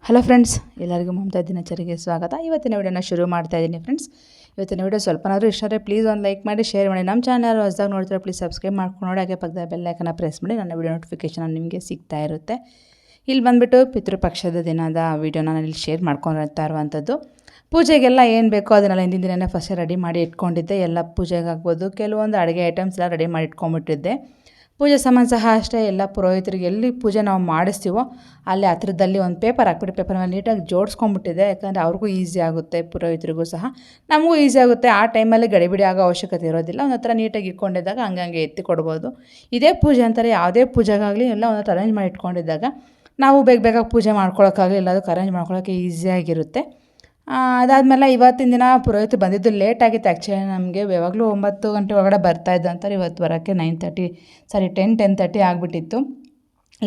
Hello friends, ಎಲ್ಲರಿಗೂ ಮಮತಾ ದಿನಚರಿಗೆ ಸ್ವಾಗತ. ಇವತ್ತಿನ ವಿಡಿಯೋನ ಶುರು ಮಾಡ್ತಾ ಇದ್ದೀನಿ ಫ್ರೆಂಡ್ಸ್. ಇವತ್ತಿನ ವಿಡಿಯೋ ಸ್ವಲ್ಪನಾದರೂ ಇಷ್ಟ ಆದರೆ ಪ್ಲೀಸ್ ಒಂದು ಲೈಕ್ ಮಾಡಿ, ಶೇರ್ ಮಾಡಿ. ನಮ್ಮ ಚಾನಲ್ ಹೊಸದಾಗಿ ನೋಡ್ತಾರೆ ಪ್ಲೀಸ್ ಸಬ್ಸ್ಕ್ರೈಬ್ ಮಾಡ್ಕೊಂಡು ನೋಡಿ, ಹಾಗೆ ಪಕ್ಕದ ಬೆಲ್ ಐಕನ್ನ ಪ್ರೆಸ್ ಮಾಡಿ. ನನ್ನ ವಿಡಿಯೋ ನೋಟಿಫಿಕೇಷನ್ ನಿಮಗೆ ಸಿಗ್ತಾ ಇರುತ್ತೆ. ಇಲ್ಲಿ ಬಂದುಬಿಟ್ಟು ಪಿತೃಪಕ್ಷದ ದಿನದ ವೀಡಿಯೋನ ನಾನು ಇಲ್ಲಿ ಶೇರ್ ಮಾಡ್ಕೊಂಡಿರ್ತಾ ಇರುವಂಥದ್ದು. ಪೂಜೆಗೆಲ್ಲ ಏನು ಬೇಕೋ ಅದನ್ನೆಲ್ಲ ಹಿಂದಿನ ದಿನವೇ ಫಸ್ಟೇ ರೆಡಿ ಮಾಡಿ ಇಟ್ಕೊಂಡಿದ್ದೆ. ಎಲ್ಲ ಪೂಜೆಗಾಗ್ಬೋದು, ಕೆಲವೊಂದು ಅಡುಗೆ ಐಟಮ್ಸ್ ಎಲ್ಲ ರೆಡಿ ಮಾಡಿ ಇಟ್ಕೊಂಡ್ಬಿಟ್ಟಿದ್ದೆ. ಪೂಜೆ ಸಾಮಾನು ಸಹ ಅಷ್ಟೇ, ಎಲ್ಲ ಪುರೋಹಿತರಿಗೆ ಎಲ್ಲಿ ಪೂಜೆ ನಾವು ಮಾಡಿಸ್ತೀವೋ ಅಲ್ಲಿ ಹತ್ರದಲ್ಲಿ ಒಂದು ಪೇಪರ್ ಹಾಕ್ಬಿಟ್ಟು ಪೇಪರ್ ಮೇಲೆ ನೀಟಾಗಿ ಜೋಡಿಸ್ಕೊಂಡ್ಬಿಟ್ಟಿದೆ. ಯಾಕಂದರೆ ಅವ್ರಿಗೂ ಈಸಿ ಆಗುತ್ತೆ, ಪುರೋಹಿತರಿಗೂ ಸಹ ನಮಗೂ ಈಸಿ ಆಗುತ್ತೆ. ಆ ಟೈಮಲ್ಲಿ ಗಡಿಬಿಡಿ ಆಗೋ ಅವಶ್ಯಕತೆ ಇರೋದಿಲ್ಲ. ಒಂದು ಹತ್ರ ನೀಟಾಗಿ ಇಟ್ಕೊಂಡಿದ್ದಾಗ ಹಂಗಂಗೆ ಎತ್ತಿ ಕೊಡ್ಬೋದು. ಇದೇ ಪೂಜೆ ಅಂತಾರೆ, ಯಾವುದೇ ಪೂಜೆಗಾಗಲಿ ಎಲ್ಲ ಒಂದು ಹತ್ರ ಅರೇಂಜ್ ಮಾಡಿ ಇಟ್ಕೊಂಡಿದ್ದಾಗ ನಾವು ಬೇಗ ಪೂಜೆ ಮಾಡ್ಕೊಳ್ಳೋಕ್ಕಾಗಲಿ ಎಲ್ಲದಕ್ಕೂ ಅರೇಂಜ್ ಮಾಡ್ಕೊಳ್ಳೋಕ್ಕೆ ಈಸಿಯಾಗಿರುತ್ತೆ. ಅದಾದಮೇಲೆ ಇವತ್ತಿನ ದಿನ ಪುರೋಹಿತ ಬಂದಿದ್ದು ಲೇಟ್ ಆಗಿತ್ತು. ಆ್ಯಕ್ಚುಲಿ ನಮಗೆ ಯಾವಾಗಲೂ 9 ಗಂಟೆ ಒಳಗಡೆ ಬರ್ತಾಯಿದ್ದು ಅಂತಾರೆ. ಇವತ್ತು ಬರೋಕ್ಕೆ 10:30 ಆಗಿಬಿಟ್ಟಿತ್ತು.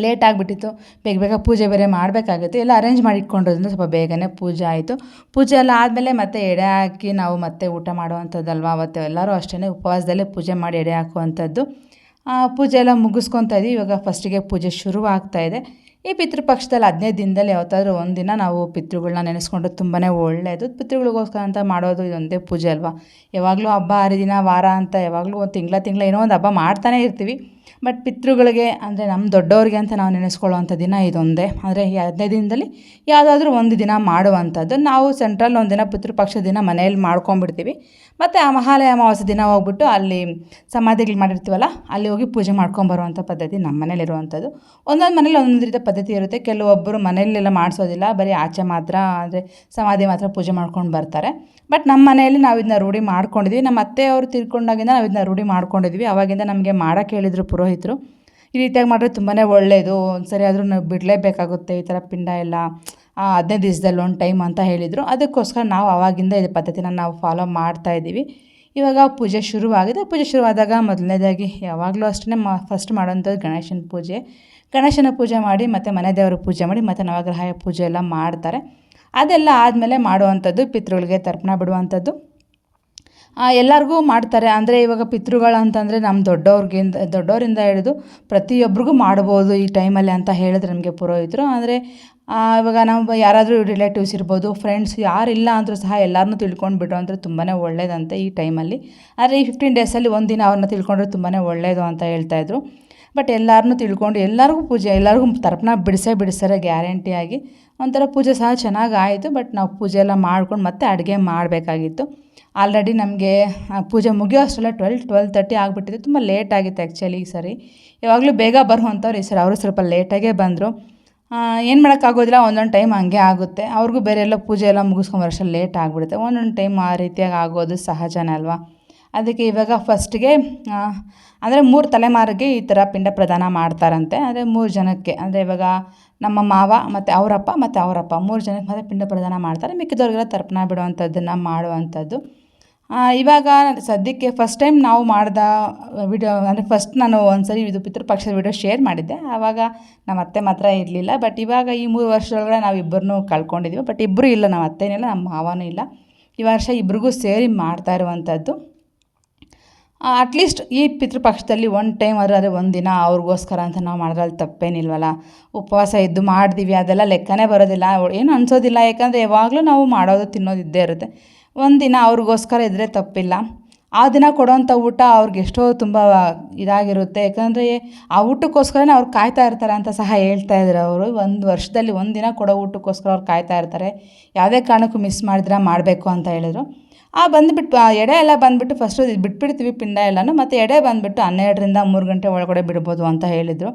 ಲೇಟ್ ಆಗಿಬಿಟ್ಟಿತ್ತು. ಬೇಗ ಪೂಜೆ ಬೇರೆ ಮಾಡಬೇಕಾಗಿತ್ತು. ಎಲ್ಲ ಅರೇಂಜ್ ಮಾಡಿ ಇಟ್ಕೊಂಡಿರೋದ್ರಿಂದ ಸ್ವಲ್ಪ ಬೇಗನೆ ಪೂಜೆ ಆಯಿತು. ಪೂಜೆ ಎಲ್ಲ ಆದಮೇಲೆ ಮತ್ತೆ ಎಡೆ ಹಾಕಿ ನಾವು ಮತ್ತೆ ಊಟ ಮಾಡುವಂಥದ್ದಲ್ವ. ಅವತ್ತು ಎಲ್ಲರೂ ಅಷ್ಟೇ ಉಪವಾಸದಲ್ಲೇ ಪೂಜೆ ಮಾಡಿ ಎಡೆ ಹಾಕುವಂಥದ್ದು. ಪೂಜೆ ಎಲ್ಲ ಮುಗಿಸ್ಕೊತಾ ಇದ್ದೀವಿ. ಇವಾಗ ಫಸ್ಟಿಗೆ ಪೂಜೆ ಶುರು ಆಗ್ತಾಯಿದೆ. ಈ ಪಿತೃಪಕ್ಷದಲ್ಲಿ 15 ದಿನದಲ್ಲಿ ಯಾವತ್ತಾದರೂ ಒಂದಿನ ನಾವು ಪಿತೃಗಳನ್ನ ನೆನೆಸ್ಕೊಂಡ್ರೆ ತುಂಬಾ ಒಳ್ಳೆಯದು. ಪಿತೃಗಳಿಗೋಸ್ಕರ ಅಂತ ಮಾಡೋದು ಇದೊಂದೇ ಪೂಜೆ ಅಲ್ವಾ. ಯಾವಾಗಲೂ ಹಬ್ಬ ಹರಿದಿನ ವಾರ ಅಂತ ಯಾವಾಗಲೂ ಒಂದು ತಿಂಗಳ ಏನೋ ಒಂದು ಹಬ್ಬ ಮಾಡ್ತಾನೇ ಇರ್ತೀವಿ. ಬಟ್ ಪಿತೃಗಳಿಗೆ ಅಂದರೆ ನಮ್ಮ ದೊಡ್ಡವ್ರಿಗೆ ಅಂತ ನಾವು ನೆನೆಸ್ಕೊಳ್ಳುವಂಥ ದಿನ ಇದೊಂದೇ. ಅಂದರೆ ಈ 15 ದಿನದಲ್ಲಿ ಯಾವುದಾದ್ರೂ ಒಂದು ದಿನ ಮಾಡುವಂಥದ್ದು. ನಾವು ಸೆಂಟ್ರಲ್ ಒಂದಿನ ಪಿತೃಪಕ್ಷ ದಿನ ಮನೆಯಲ್ಲಿ ಮಾಡ್ಕೊಂಡ್ಬಿಡ್ತೀವಿ. ಮತ್ತು ಆ ಮಹಾಲಯ ಅಮಾವಾಸ್ಯೆ ದಿನ ಹೋಗ್ಬಿಟ್ಟು ಅಲ್ಲಿ ಸಮಾಧಿಗಳು ಮಾಡಿರ್ತೀವಲ್ಲ, ಅಲ್ಲಿ ಹೋಗಿ ಪೂಜೆ ಮಾಡ್ಕೊಂಬರುವಂಥ ಪದ್ಧತಿ ನಮ್ಮ ಮನೇಲಿರುವಂಥದ್ದು. ಒಂದೊಂದು ಮನೇಲಿ ಒಂದೊಂದು ರೀತಿಯ ಪದ್ಧತಿ ಇರುತ್ತೆ. ಕೆಲವೊಬ್ಬರು ಮನೆಯಲ್ಲೆಲ್ಲ ಮಾಡಿಸೋದಿಲ್ಲ, ಬರೀ ಆಚೆ ಮಾತ್ರ ಅಂದರೆ ಸಮಾಧಿ ಮಾತ್ರ ಪೂಜೆ ಮಾಡ್ಕೊಂಡು ಬರ್ತಾರೆ. ಬಟ್ ನಮ್ಮ ಮನೆಯಲ್ಲಿ ನಾವು ಇದನ್ನ ರೂಢಿ ಮಾಡ್ಕೊಂಡಿದ್ವಿ. ನಮ್ಮ ಅತ್ತೆಯವರು ತಿರ್ಕೊಂಡಾಗಿಂದ ನಾವು ಇದನ್ನ ರೂಢಿ ಮಾಡ್ಕೊಂಡಿದ್ವಿ. ಆವಾಗಿಂದ ನಮಗೆ ಮಾಡೋಕ್ಕೆ ಹೇಳಿದರು ಪುರೋಹಿತರು. ಈ ರೀತಿಯಾಗಿ ಮಾಡಿದ್ರೆ ತುಂಬಾ ಒಳ್ಳೆಯದು, ಸರಿ ಆದರೂ ನಾವು ಬಿಡಲೇಬೇಕಾಗುತ್ತೆ ಈ ಥರ ಪಿಂಡ ಎಲ್ಲ 15 ದಿವಸದಲ್ಲಿ ಒಂದು ಟೈಮ್ ಅಂತ ಹೇಳಿದರು. ಅದಕ್ಕೋಸ್ಕರ ನಾವು ಆವಾಗಿಂದ ಇದು ಪದ್ಧತಿನ ನಾವು ಫಾಲೋ ಮಾಡ್ತಾಯಿದ್ದೀವಿ. ಇವಾಗ ಪೂಜೆ ಶುರುವಾಗಿದೆ. ಪೂಜೆ ಶುರುವಾದಾಗ ಮೊದಲನೇದಾಗಿ ಯಾವಾಗಲೂ ಅಷ್ಟೇ ಫಸ್ಟ್ ಮಾಡೋಂಥದ್ದು ಗಣೇಶನ ಪೂಜೆ ಮಾಡಿ ಮತ್ತು ಮನೆ ದೇವರ ಪೂಜೆ ಮಾಡಿ ಮತ್ತು ನವಗ್ರಹ ಪೂಜೆ ಎಲ್ಲ ಮಾಡ್ತಾರೆ. ಅದೆಲ್ಲ ಆದಮೇಲೆ ಮಾಡುವಂಥದ್ದು ಪಿತೃಗಳಿಗೆ ತರ್ಪಣ ಬಿಡುವಂಥದ್ದು. ಎಲ್ಲರಿಗೂ ಮಾಡ್ತಾರೆ. ಅಂದರೆ ಇವಾಗ ಪಿತೃಗಳು ಅಂತಂದರೆ ನಮ್ಮ ದೊಡ್ಡವರಿಂದ ಹಿಡಿದು ಪ್ರತಿಯೊಬ್ಬರಿಗೂ ಮಾಡ್ಬೋದು ಈ ಟೈಮಲ್ಲಿ ಅಂತ ಹೇಳಿದ್ರೆ ನಮಗೆ ಪುರೋಹಿತರು. ಅಂದರೆ ಇವಾಗ ನಾವು ಯಾರಾದರೂ ರಿಲೇಟಿವ್ಸ್ ಇರ್ಬೋದು, ಫ್ರೆಂಡ್ಸ್ ಯಾರಿಲ್ಲ ಅಂದರೂ ಸಹ ಎಲ್ಲರನ್ನೂ ತಿಳ್ಕೊಂಡು ಬಿಡು ಅಂದರೆ ತುಂಬಾ ಒಳ್ಳೇದಂತೆ ಈ ಟೈಮಲ್ಲಿ. ಆದರೆ ಈ 15 ಡೇಸಲ್ಲಿ ಒಂದಿನ ಅವ್ರನ್ನ ತಿಳ್ಕೊಂಡ್ರೆ ತುಂಬಾ ಒಳ್ಳೆಯದು ಅಂತ ಹೇಳ್ತಾಯಿದ್ರು. ಬಟ್ ಎಲ್ಲರನ್ನೂ ತಿಳ್ಕೊಂಡು ಎಲ್ಲರಿಗೂ ತರ್ಪಣ ಬಿಡಿಸ್ತಾರೆ ಗ್ಯಾರಂಟಿಯಾಗಿ. ಒಂಥರ ಪೂಜೆ ಸಹ ಚೆನ್ನಾಗಿ ಆಯಿತು. ಬಟ್ ನಾವು ಪೂಜೆ ಎಲ್ಲ ಮಾಡ್ಕೊಂಡು ಮತ್ತೆ ಅಡುಗೆ ಮಾಡಬೇಕಾಗಿತ್ತು. ಆಲ್ರೆಡಿ ನಮಗೆ ಪೂಜೆ ಮುಗಿಯೋ ಅಷ್ಟರಲ್ಲೇ 12:30 ಆಗಿಬಿಟ್ಟಿದೆ. ತುಂಬ ಲೇಟ್ ಆಗಿತ್ತು ಆ್ಯಕ್ಚುಲಿ ಈ ಸರಿ. ಯಾವಾಗಲೂ ಬೇಗ ಬರುವಂಥವ್ರು ಈ ಸರಿ ಅವರು ಸ್ವಲ್ಪ ಲೇಟಾಗೇ ಬಂದರು. ಏನು ಮಾಡೋಕ್ಕಾಗೋದಿಲ್ಲ, ಒಂದೊಂದು ಟೈಮ್ ಹಂಗೆ ಆಗುತ್ತೆ. ಅವ್ರಿಗೂ ಬೇರೆ ಎಲ್ಲ ಪೂಜೆ ಎಲ್ಲ ಮುಗಿಸ್ಕೊಂಬರೋಷ್ಟರಲ್ಲಿ ಲೇಟ್ ಆಗಿಬಿಡುತ್ತೆ. ಒಂದೊಂದು ಟೈಮ್ ಆ ರೀತಿಯಾಗಿ ಆಗೋದು ಸಹಜನೇ ಅಲ್ವಾ. ಅದಕ್ಕೆ ಇವಾಗ ಫಸ್ಟಿಗೆ ಅಂದರೆ 3 ತಲೆಮಾರಿಗೆ ಈ ಥರ ಪಿಂಡ ಪ್ರದಾನ ಮಾಡ್ತಾರಂತೆ. ಅಂದರೆ 3 ಜನಕ್ಕೆ, ಅಂದರೆ ಇವಾಗ ನಮ್ಮ ಮಾವ ಮತ್ತು ಅವರಪ್ಪ ಮತ್ತು ಅವರಪ್ಪ 3 ಜನಕ್ಕೆ ಮಾತ್ರ ಪಿಂಡ ಪ್ರದಾನ ಮಾಡ್ತಾರೆ. ಮಿಕ್ಕಿದವ್ರಿಗೆಲ್ಲ ತರ್ಪಣ ಬಿಡುವಂಥದ್ದನ್ನು ಮಾಡುವಂಥದ್ದು. ಇವಾಗ ಸದ್ಯಕ್ಕೆ ಫಸ್ಟ್ ಟೈಮ್ ನಾವು ಮಾಡಿದ ವಿಡಿಯೋ ಅಂದರೆ ಫಸ್ಟ್ ನಾನು ಒಂದು ಸರಿ ಇದು ಪಿತೃಪಕ್ಷದ ವಿಡಿಯೋ ಶೇರ್ ಮಾಡಿದ್ದೆ. ಆವಾಗ ನಮ್ಮ ಅತ್ತೆ ಮಾತ್ರ ಇರಲಿಲ್ಲ. ಬಟ್ ಇವಾಗ ಈ 3 ವರ್ಷದೊಳಗಡೆ ನಾವು ಇಬ್ಬರನ್ನೂ ಕಳ್ಕೊಂಡಿದ್ದೀವಿ. ಬಟ್ ಇಬ್ಬರೂ ಇಲ್ಲ, ನಮ್ಮ ಅತ್ತೇನಿಲ್ಲ, ನಮ್ಮ ಮಾವನೂ ಇಲ್ಲ. ಈ ವರ್ಷ ಇಬ್ರಿಗೂ ಸೇರಿ ಮಾಡ್ತಾ ಇರುವಂಥದ್ದು. ಅಟ್ಲೀಸ್ಟ್ ಈ ಪಿತೃಪಕ್ಷದಲ್ಲಿ ಒಂದು ಟೈಮ್ ಆದರೆ ಒಂದಿನ ಅವ್ರಿಗೋಸ್ಕರ ಅಂತ ನಾವು ಮಾಡೋದ್ರಲ್ಲಿ ತಪ್ಪೇನಿಲ್ವಲ್ಲ. ಉಪವಾಸ ಇದ್ದು ಮಾಡ್ತೀವಿ ಅದೆಲ್ಲ ಲೆಕ್ಕನೇ ಬರೋದಿಲ್ಲ, ಏನು ಅನಿಸೋದಿಲ್ಲ. ಯಾಕಂದರೆ ಯಾವಾಗಲೂ ನಾವು ಮಾಡೋದು ತಿನ್ನೋದು ಇದ್ದೇ ಇರುತ್ತೆ. ಒಂದಿನ ಅವ್ರಿಗೋಸ್ಕರ ಇದ್ದರೆ ತಪ್ಪಿಲ್ಲ. ಆ ದಿನ ಕೊಡೋವಂಥ ಊಟ ಅವ್ರಿಗೆ ಎಷ್ಟೋ ತುಂಬ ಇದಾಗಿರುತ್ತೆ. ಯಾಕಂದರೆ ಆ ಊಟಕ್ಕೋಸ್ಕರನೇ ಅವ್ರು ಕಾಯ್ತಾ ಇರ್ತಾರೆ ಅಂತ ಸಹ ಹೇಳ್ತಾ ಇದ್ದಾರೆ ಅವರು. ಒಂದು ವರ್ಷದಲ್ಲಿ ಒಂದಿನ ಕೊಡೋ ಊಟಕ್ಕೋಸ್ಕರ ಅವ್ರು ಕಾಯ್ತಾ ಇರ್ತಾರೆ. ಯಾವುದೇ ಕಾರಣಕ್ಕೂ ಮಿಸ್ ಮಾಡಿದ್ರೆ ಮಾಡಬೇಕು ಅಂತ ಹೇಳಿದರು. ಬಂದುಬಿಟ್ಟು ಎಡೆ ಎಲ್ಲ ಬಂದುಬಿಟ್ಟು ಫಸ್ಟು ಬಿಟ್ಬಿಡ್ತೀವಿ ಪಿಂಡ ಎಲ್ಲನೂ. ಮತ್ತು ಎಡೆ ಬಂದುಬಿಟ್ಟು 12ರಿಂದ 3 ಗಂಟೆ ಒಳಗಡೆ ಬಿಡ್ಬೋದು ಅಂತ ಹೇಳಿದರು.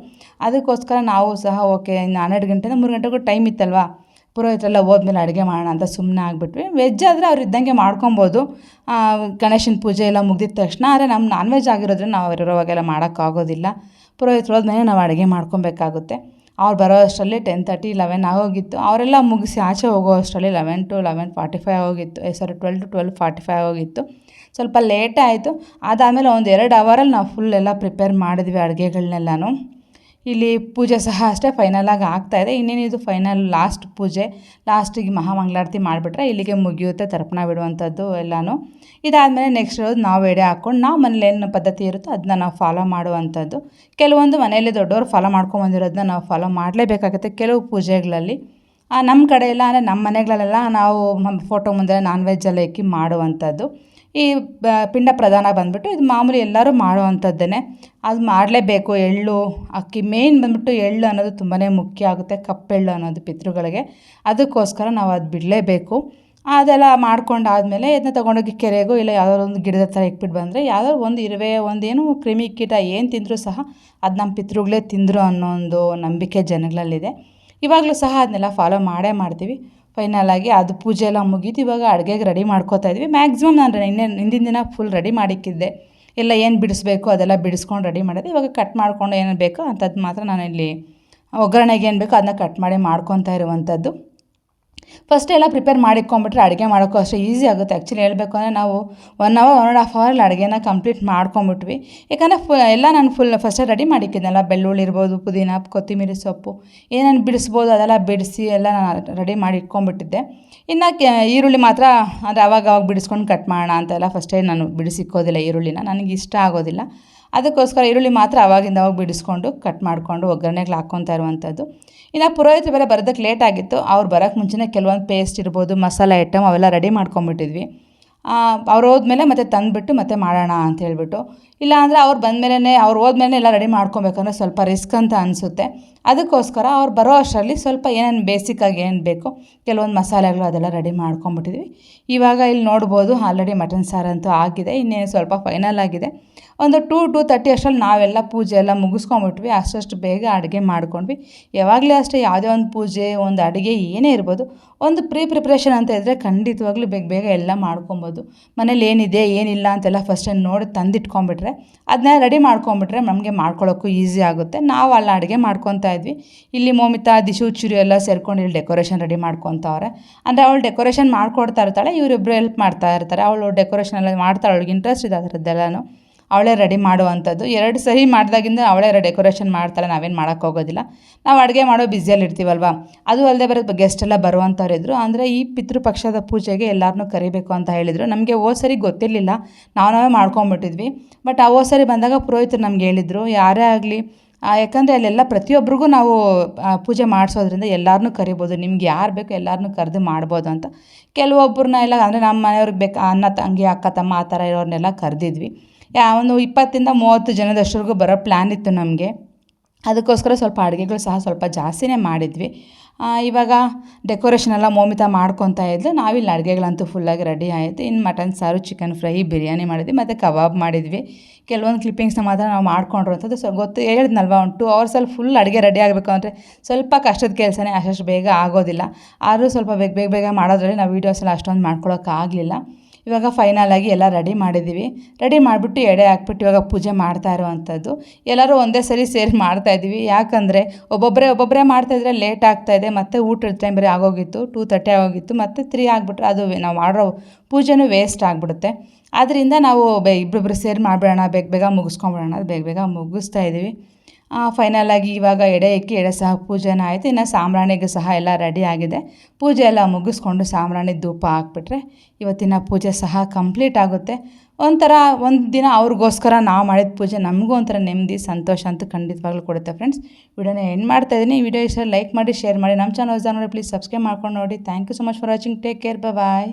ಅದಕ್ಕೋಸ್ಕರ ನಾವು ಸಹ ಓಕೆ, ಇನ್ನು 12 ಗಂಟೆಯಿಂದ 3 ಗಂಟೆಗೂ ಟೈಮ್ ಇತ್ತಲ್ವ, ಪುರೋಹಿತರೆಲ್ಲ ಹೋದ್ಮೇಲೆ ಅಡುಗೆ ಮಾಡೋಣ ಅಂತ ಸುಮ್ಮನೆ ಆಗಿಬಿಟ್ವಿ. ವೆಜ್ ಆದರೆ ಅವ್ರು ಇದ್ದಂಗೆ ಮಾಡ್ಕೊಬೋದು ಗಣೇಶನ ಪೂಜೆ ಎಲ್ಲ ಮುಗಿದ ತಕ್ಷಣ. ಆದರೆ ನಮ್ಮ ನಾನ್ ವೆಜ್ ಆಗಿರೋದ್ರಿಂದ ನಾವು ಇರೋವಾಗೆಲ್ಲ ಮಾಡೋಕ್ಕಾಗೋದಿಲ್ಲ. ಪುರೋಹಿತರು ಹೋದ್ಮೇಲೆ ನಾವು ಅಡುಗೆ ಮಾಡ್ಕೊಬೇಕಾಗುತ್ತೆ. ಅವ್ರು ಬರೋ ಅಷ್ಟರಲ್ಲಿ 10:30, 11 ಆಗೋಗಿತ್ತು. ಅವರೆಲ್ಲ ಮುಗಿಸಿ ಆಚೆ ಹೋಗೋ ಅಷ್ಟರಲ್ಲಿ 11 to 11:45 ಆಗೋಗಿತ್ತು. 12 to 12:45 ಆಗೋಗಿತ್ತು. ಸ್ವಲ್ಪ ಲೇಟೇ ಆಯಿತು. ಅದಾದಮೇಲೆ ಒಂದು 2 ಅವರಲ್ಲಿ ನಾವು ಫುಲ್ ಎಲ್ಲ ಪ್ರಿಪೇರ್ ಮಾಡಿದ್ವಿ ಅಡುಗೆಗಳ್ನೆಲ್ಲನೂ. ಇಲ್ಲಿ ಪೂಜೆ ಸಹ ಅಷ್ಟೇ ಫೈನಲಾಗಿ ಆಗ್ತಾಯಿದೆ. ಇನ್ನೇನಿದು ಫೈನಲ್ ಲಾಸ್ಟ್ ಪೂಜೆ, ಲಾಸ್ಟಿಗೆ ಮಹಾಮಂಗಳಾರತಿ ಮಾಡಿಬಿಟ್ರೆ ಇಲ್ಲಿಗೆ ಮುಗಿಯುತ್ತೆ ತರ್ಪಣ ಬಿಡುವಂಥದ್ದು ಎಲ್ಲನೂ. ಇದಾದಮೇಲೆ ನೆಕ್ಸ್ಟ್ ಇರೋದು ನಾವು ಎಡೆ ಹಾಕ್ಕೊಂಡು ನಾವು ಮನೇಲಿ ಏನು ಪದ್ಧತಿ ಇರುತ್ತೋ ಅದನ್ನ ನಾವು ಫಾಲೋ ಮಾಡುವಂಥದ್ದು. ಕೆಲವೊಂದು ಮನೆಯಲ್ಲಿ ದೊಡ್ಡವರು ಫಾಲೋ ಮಾಡ್ಕೊಂಬಂದಿರೋದನ್ನ ನಾವು ಫಾಲೋ ಮಾಡಲೇಬೇಕಾಗುತ್ತೆ ಕೆಲವು ಪೂಜೆಗಳಲ್ಲಿ. ನಮ್ಮ ಕಡೆ ಎಲ್ಲ ಅಂದರೆ ನಮ್ಮ ಮನೆಗಳಲ್ಲೆಲ್ಲ ನಾವು ಫೋಟೋ ಮುಂದೆ ನಾನ್ ವೆಜ್ ಎಲ್ಲ ಇಕ್ಕಿ ಮಾಡುವಂಥದ್ದು. ಈ ಪಿಂಡ ಪ್ರಧಾನ ಬಂದುಬಿಟ್ಟು ಇದು ಮಾಮೂಲಿ ಎಲ್ಲರೂ ಮಾಡುವಂಥದ್ದೇ. ಅದು ಮಾಡಲೇಬೇಕು. ಎಳ್ಳು ಅಕ್ಕಿ ಮೇನ್ ಬಂದುಬಿಟ್ಟು ಎಳ್ಳು ಅನ್ನೋದು ತುಂಬಾ ಮುಖ್ಯ ಆಗುತ್ತೆ, ಕಪ್ಪೆಳ್ಳು ಅನ್ನೋದು ಪಿತೃಗಳಿಗೆ. ಅದಕ್ಕೋಸ್ಕರ ನಾವು ಅದು ಬಿಡಲೇಬೇಕು. ಅದೆಲ್ಲ ಮಾಡ್ಕೊಂಡಾದಮೇಲೆ ಇದನ್ನ ತೊಗೊಂಡೋಗಿ ಕೆರೆಗೋ ಇಲ್ಲ ಯಾವುದಾದ್ರು ಒಂದು ಗಿಡದ ಥರ ಇಟ್ಬಿಟ್ಟು ಬಂದರೆ ಯಾವುದಾದ್ರು ಒಂದು ಇರುವೆ ಒಂದೇನು ಕ್ರಿಮಿ ಕೀಟ ಏನು ತಿಂದರೂ ಸಹ ಅದು ನಮ್ಮ ಪಿತೃಗಳೇ ತಿಂದರು ಅನ್ನೋ ಒಂದು ನಂಬಿಕೆ ಜನಗಳಲ್ಲಿದೆ. ಇವಾಗಲೂ ಸಹ ಅದನ್ನೆಲ್ಲ ಫಾಲೋ ಮಾಡೇ ಮಾಡ್ತೀವಿ. ಫೈನಲಾಗಿ ಅದು ಪೂಜೆ ಎಲ್ಲ ಮುಗೀತು. ಇವಾಗ ಅಡುಗೆಗೆ ರೆಡಿ ಮಾಡ್ಕೋತಾ ಇದ್ವಿ. ಮ್ಯಾಕ್ಸಿಮಮ್ ನಾನು ಹಿಂದಿನ ದಿನ ಫುಲ್ ರೆಡಿ ಮಾಡಿಕ್ಕಿದ್ದೆ. ಎಲ್ಲ ಏನು ಬಿಡಿಸ್ಬೇಕು ಅದೆಲ್ಲ ಬಿಡಿಸ್ಕೊಂಡು ರೆಡಿ ಮಾಡಿದೆ. ಇವಾಗ ಕಟ್ ಮಾಡ್ಕೊಂಡು ಏನು ಬೇಕೋ ಅಂಥದ್ದು ಮಾತ್ರ ನಾನಿಲ್ಲಿ ಒಗ್ಗರಣೆಗೆ ಏನು ಬೇಕೋ ಅದನ್ನ ಕಟ್ ಮಾಡಿ ಮಾಡ್ಕೊತಾ ಇರುವಂಥದ್ದು. ಫಸ್ಟ್ ಎಲ್ಲ ಪ್ರಿಪೇರ್ ಮಾಡಿಟ್ಕೊಂಬಿಟ್ರೆ ಅಡುಗೆ ಮಾಡೋಕ್ಕೂ ಅಷ್ಟೇ ಈಸಿ ಆಗುತ್ತೆ. ಆ್ಯಕ್ಚುಲಿ ಹೇಳಬೇಕು ಅಂದರೆ ನಾವು 1 ಅವರ್ 1.5 ಅವರಲ್ಲಿ ಅಡುಗೆನ ಕಂಪ್ಲೀಟ್ ಮಾಡ್ಕೊಂಬಿಟ್ವಿ. ಯಾಕಂದರೆ ಎಲ್ಲ ನಾನು ಫಸ್ಟೇ ರೆಡಿ ಮಾಡಿಕ್ಕಿದ್ನಲ್ಲ, ಬೆಳ್ಳುಳ್ಳಿ ಇರ್ಬೋದು, ಪುದೀನ, ಕೊತ್ತಂಬರಿ ಸೊಪ್ಪು ಏನೇನು ಬಿಡಿಸ್ಬೋದು ಅದೆಲ್ಲ ಬಿಡಿಸಿ ಎಲ್ಲ ನಾನು ರೆಡಿ ಮಾಡಿ ಇಟ್ಕೊಂಡ್ಬಿಟ್ಟಿದ್ದೆ. ಇನ್ನು ಈರುಳ್ಳಿ ಮಾತ್ರ ಅಂದರೆ ಅವಾಗ ಬಿಡಿಸ್ಕೊಂಡು ಕಟ್ ಮಾಡೋಣ ಅಂತೆಲ್ಲ ಫಸ್ಟೇ ನಾನು ಬಿಡಿಸಿಕ್ಕೋದಿಲ್ಲ ಈರುಳ್ಳಿನ, ನನಗೆ ಇಷ್ಟ ಆಗೋದಿಲ್ಲ. ಅದಕ್ಕೋಸ್ಕರ ಈರುಳ್ಳಿ ಮಾತ್ರ ಆವಾಗಿಂದ ಅವಾಗ ಬಿಡಿಸ್ಕೊಂಡು ಕಟ್ ಮಾಡಿಕೊಂಡು ಒಗ್ಗರಣೆಗೆ ಹಾಕ್ಕೊತಾ ಇರುವಂಥದ್ದು. ಇನ್ನು ಪುರೋಹಿತರು ಬೇರೆ ಬರೋದಕ್ಕೆ ಲೇಟ್ ಆಗಿತ್ತು. ಅವ್ರು ಬರೋಕ್ಕೆ ಮುಂಚೆನೇ ಕೆಲವೊಂದು ಪೇಸ್ಟ್ ಇರ್ಬೋದು, ಮಸಾಲೆ ಐಟಮ್ ಅವೆಲ್ಲ ರೆಡಿ ಮಾಡ್ಕೊಂಬಿಟ್ಟಿದ್ವಿ. ಅವ್ರು ಹೋದ್ಮೇಲೆ ಮತ್ತೆ ತಂದುಬಿಟ್ಟು ಮತ್ತೆ ಮಾಡೋಣ ಅಂತ ಹೇಳ್ಬಿಟ್ಟು. ಇಲ್ಲ ಅಂದರೆ ಅವ್ರು ಬಂದಮೇಲೆ ಅವ್ರು ಹೋದ್ಮೇಲೆ ಎಲ್ಲ ರೆಡಿ ಮಾಡ್ಕೊಬೇಕಂದ್ರೆ ಸ್ವಲ್ಪ ರಿಸ್ಕ್ ಅಂತ ಅನಿಸುತ್ತೆ. ಅದಕ್ಕೋಸ್ಕರ ಅವ್ರು ಬರೋ ಅಷ್ಟರಲ್ಲಿ ಸ್ವಲ್ಪ ಏನೇನು ಬೇಸಿಕ್ಕಾಗಿ ಏನು ಬೇಕೋ ಕೆಲವೊಂದು ಮಸಾಲೆಗಳು ಅದೆಲ್ಲ ರೆಡಿ ಮಾಡ್ಕೊಂಬಿಟ್ಟಿದ್ವಿ. ಇವಾಗ ಇಲ್ಲಿ ನೋಡ್ಬೋದು ಆಲ್ರೆಡಿ ಮಟನ್ ಸಾರಂತೂ ಆಗಿದೆ. ಇನ್ನೇನು ಸ್ವಲ್ಪ ಫೈನಲ್ ಆಗಿದೆ. ಒಂದು 2-2:30 ಅಷ್ಟರಲ್ಲಿ ನಾವೆಲ್ಲ ಪೂಜೆ ಎಲ್ಲ ಮುಗಿಸ್ಕೊಂಬಿಟ್ವಿ. ಅಷ್ಟು ಬೇಗ ಅಡುಗೆ ಮಾಡ್ಕೊಂಡ್ವಿ. ಯಾವಾಗಲೇ ಅಷ್ಟೇ ಯಾವುದೇ ಒಂದು ಪೂಜೆ ಒಂದು ಅಡುಗೆ ಏನೇ ಇರ್ಬೋದು, ಒಂದು ಪ್ರಿಪ್ರೇಷನ್ ಅಂತ ಇದ್ದರೆ ಖಂಡಿತವಾಗ್ಲೂ ಬೇಗ ಎಲ್ಲ ಮಾಡ್ಕೊಬೋದು. ಮನೇಲಿ ಏನಿದೆ ಏನಿಲ್ಲ ಅಂತೆಲ್ಲ ಫಸ್ಟೇ ನೋಡಿ ತಂದಿಟ್ಕೊಂಬಿಟ್ರೆ ಅದನ್ನ ರೆಡಿ ಮಾಡ್ಕೊಂಬಿಟ್ರೆ ನಮಗೆ ಮಾಡ್ಕೊಳ್ಳೋಕ್ಕೂ ಈಸಿ ಆಗುತ್ತೆ. ನಾವು ಅಲ್ಲಿ ಅಡುಗೆ ಮಾಡ್ಕೊತಾ ಇದ್ವಿ. ಇಲ್ಲಿ ಮೋಮಿತಾ, ದಿಶು, ಚಿರು ಎಲ್ಲ ಸೇರ್ಕೊಂಡು ಇಲ್ಲಿ ಡೆಕೋರೇಷನ್ ರೆಡಿ ಮಾಡ್ಕೊತಾವ್ರೆ. ಅಂದರೆ ಅವಳು ಡೆಕೋರೇಷನ್ ಮಾಡ್ಕೊಡ್ತಾ ಇರ್ತಾಳೆ, ಇವರಿಬ್ಬರು ಹೆಲ್ಪ್ ಮಾಡ್ತಾ ಇರ್ತಾರೆ. ಅವಳು ಡೆಕೋರೇಷನ್ ಎಲ್ಲ ಮಾಡ್ತಾಳೆ, ಅವಳಿಗೆ ಇಂಟ್ರೆಸ್ಟ್ ಇದೆ ಅದರದ್ದೆಲ್ಲನೂ. ಅವಳೇ ರೆಡಿ ಮಾಡುವಂಥದ್ದು. 2 ಸರಿ ಮಾಡಿದಾಗಿಂದ ಅವಳೇ ಡೆಕೋರೇಷನ್ ಮಾಡ್ತಾಳೆ, ನಾವೇನು ಮಾಡೋಕ್ಕೋಗೋದಿಲ್ಲ. ನಾವು ಅಡುಗೆ ಮಾಡೋ ಬ್ಯುಸಿಯಲ್ಲಿ ಇರ್ತೀವಲ್ವ. ಅದು ಅಲ್ಲದೆ ಬರೋ ಗೆಸ್ಟ್ ಎಲ್ಲ ಬರುವಂಥವ್ರಿದ್ರು. ಅಂದರೆ ಈ ಪಿತೃಪಕ್ಷದ ಪೂಜೆಗೆ ಎಲ್ಲರನ್ನೂ ಕರಿಬೇಕು ಅಂತ ಹೇಳಿದರು. ನಮಗೆ ಹೋದ ಸರಿ ಗೊತ್ತಿರಲಿಲ್ಲ, ನಾವೇ ಮಾಡ್ಕೊಂಬಿಟ್ಟಿದ್ವಿ. ಬಟ್ ಆ ಹೋದ ಸರಿ ಬಂದಾಗ ಪುರೋಹಿತರು ನಮ್ಗೆ ಹೇಳಿದರು, ಯಾರೇ ಆಗಲಿ ಯಾಕಂದರೆ ಅಲ್ಲೆಲ್ಲ ಪ್ರತಿಯೊಬ್ಬರಿಗೂ ನಾವು ಪೂಜೆ ಮಾಡಿಸೋದ್ರಿಂದ ಎಲ್ಲರನ್ನೂ ಕರಿಬೋದು, ನಿಮ್ಗೆ ಯಾರು ಬೇಕೋ ಎಲ್ಲರನ್ನೂ ಕರೆದು ಮಾಡ್ಬೋದು ಅಂತ. ಕೆಲವೊಬ್ಬರನ್ನ ಎಲ್ಲ ಅಂದರೆ ನಮ್ಮ ಮನೆಯವ್ರಿಗೆ ಬೇಕು ಅಣ್ಣ ತಂಗಿ ಅಕ್ಕ ತಮ್ಮ ಆ ಥರ ಇರೋರನ್ನೆಲ್ಲ ಕರೆದಿದ್ವಿ. ಒಂದು 20-30 ಜನದಷ್ಟರಿಗೂ ಬರೋ ಪ್ಲ್ಯಾನ್ ಇತ್ತು ನಮಗೆ. ಅದಕ್ಕೋಸ್ಕರ ಸ್ವಲ್ಪ ಅಡುಗೆಗಳು ಸಹ ಸ್ವಲ್ಪ ಜಾಸ್ತಿನೇ ಮಾಡಿದ್ವಿ. ಇವಾಗ ಡೆಕೋರೇಷನ್ ಎಲ್ಲ ಮೋಮಿತಾ ಮಾಡ್ಕೊತಾ ಇದ್ಲು. ನಾವಿಲ್ಲಿ ಅಡುಗೆಗಳಂತೂ ಫುಲ್ಲಾಗಿ ರೆಡಿ ಆಯಿತು. ಇನ್ನು ಮಟನ್ ಸಾರು, ಚಿಕನ್ ಫ್ರೈ, ಬಿರಿಯಾನಿ ಮಾಡಿದ್ವಿ ಮತ್ತು ಕಬಾಬ್ ಮಾಡಿದ್ವಿ. ಕೆಲವೊಂದು ಕ್ಲಿಪ್ಪಿಂಗ್ಸ್ನ ಮಾತ್ರ ನಾವು ಮಾಡ್ಕೊಂಡಿರೋಂಥದ್ದು. ಗೊತ್ತು ಹೇಳಿದ್ನಲ್ವ, ಒಂದು 2 ಅವರ್ಸಲ್ಲಿ ಫುಲ್ ಅಡುಗೆ ರೆಡಿ ಆಗಬೇಕು ಅಂದರೆ ಸ್ವಲ್ಪ ಕಷ್ಟದ ಕೆಲಸನೇ, ಅಷ್ಟು ಬೇಗ ಆಗೋದಿಲ್ಲ. ಆದರೂ ಸ್ವಲ್ಪ ಬೇಗ ಮಾಡೋದ್ರಲ್ಲಿ ನಾವು ವೀಡಿಯೋಸ್ ಎಲ್ಲ ಅಷ್ಟೊಂದು ಮಾಡ್ಕೊಳ್ಳೋಕ್ಕಾಗಲಿಲ್ಲ. ಇವಾಗ ಫೈನಲಾಗಿ ಎಲ್ಲ ರೆಡಿ ಮಾಡಿದ್ದೀವಿ. ರೆಡಿ ಮಾಡಿಬಿಟ್ಟು ಎಡೆ ಹಾಕ್ಬಿಟ್ಟು ಇವಾಗ ಪೂಜೆ ಮಾಡ್ತಾ ಇರುವಂಥದ್ದು. ಎಲ್ಲರೂ ಒಂದೇ ಸರಿ ಸೇರಿ ಮಾಡ್ತಾಯಿದ್ದೀವಿ. ಯಾಕಂದರೆ ಒಬ್ಬೊಬ್ಬರೇ ಮಾಡ್ತಾಯಿದ್ರೆ ಲೇಟ್ ಆಗ್ತಾಯಿದೆ. ಮತ್ತು ಊಟದ ಟೈಮ್ ಬೇರೆ ಆಗೋಗಿತ್ತು, 2:30 ಆಗೋಗಿತ್ತು. ಮತ್ತು 3 ಆಗಿಬಿಟ್ರೆ ಅದು ನಾವು ಮಾಡೋ ಪೂಜೆನೂ ವೇಸ್ಟ್ ಆಗಿಬಿಡುತ್ತೆ. ಆದ್ದರಿಂದ ನಾವು ಇಬ್ಬರಿಬ್ಬರು ಸೇರಿ ಮಾಡಿಬಿಡೋಣ, ಬೇಗ ಮುಗಿಸ್ಕೊಂಬಿಡೋಣ, ಬೇಗ ಮುಗಿಸ್ತಾ ಇದ್ದೀವಿ. ಫೈನಲಾಗಿ ಇವಾಗ ಎಡೆ ಇಕ್ಕಿ ಎಡೆ ಸಹ ಪೂಜೆನ ಆಯಿತು. ಇನ್ನು ಸಾಂಬ್ರಾಣಿಗೆ ಸಹ ಎಲ್ಲ ರೆಡಿ ಆಗಿದೆ. ಪೂಜೆ ಎಲ್ಲ ಮುಗಿಸ್ಕೊಂಡು ಸಾಂಬ್ರಾಣಿ ಧೂಪ ಹಾಕ್ಬಿಟ್ರೆ ಇವತ್ತಿನ ಪೂಜೆ ಸಹ ಕಂಪ್ಲೀಟ್ ಆಗುತ್ತೆ. ಒಂಥರ ಒಂದು ದಿನ ಅವ್ರಿಗೋಸ್ಕರ ನಾವು ಮಾಡಿದ ಪೂಜೆ ನಮಗೂ ಒಂಥರ ನೆಮ್ಮದಿ, ಸಂತೋಷ ಅಂತೂ ಖಂಡಿತವಾಗ್ಲೂ ಕೊಡುತ್ತೆ. ಫ್ರೆಂಡ್ಸ್, ವಿಡಿಯೋನ ಎಂಡ್ ಮಾಡ್ತಾಯಿದ್ದೀನಿ. ವಿಡಿಯೋ ಇಷ್ಟ ಲೈಕ್ ಮಾಡಿ, ಶೇರ್ ಮಾಡಿ. ನಮ್ಮ ಚಾನಲ್ ಹೊಸದಾಗಿ ನೋಡಿ ಪ್ಲೀಸ್ ಸಬ್ಸ್ಕ್ರೈಬ್ ಮಾಡ್ಕೊಂಡು ನೋಡಿ. Thank you so much for watching. Take care, bye.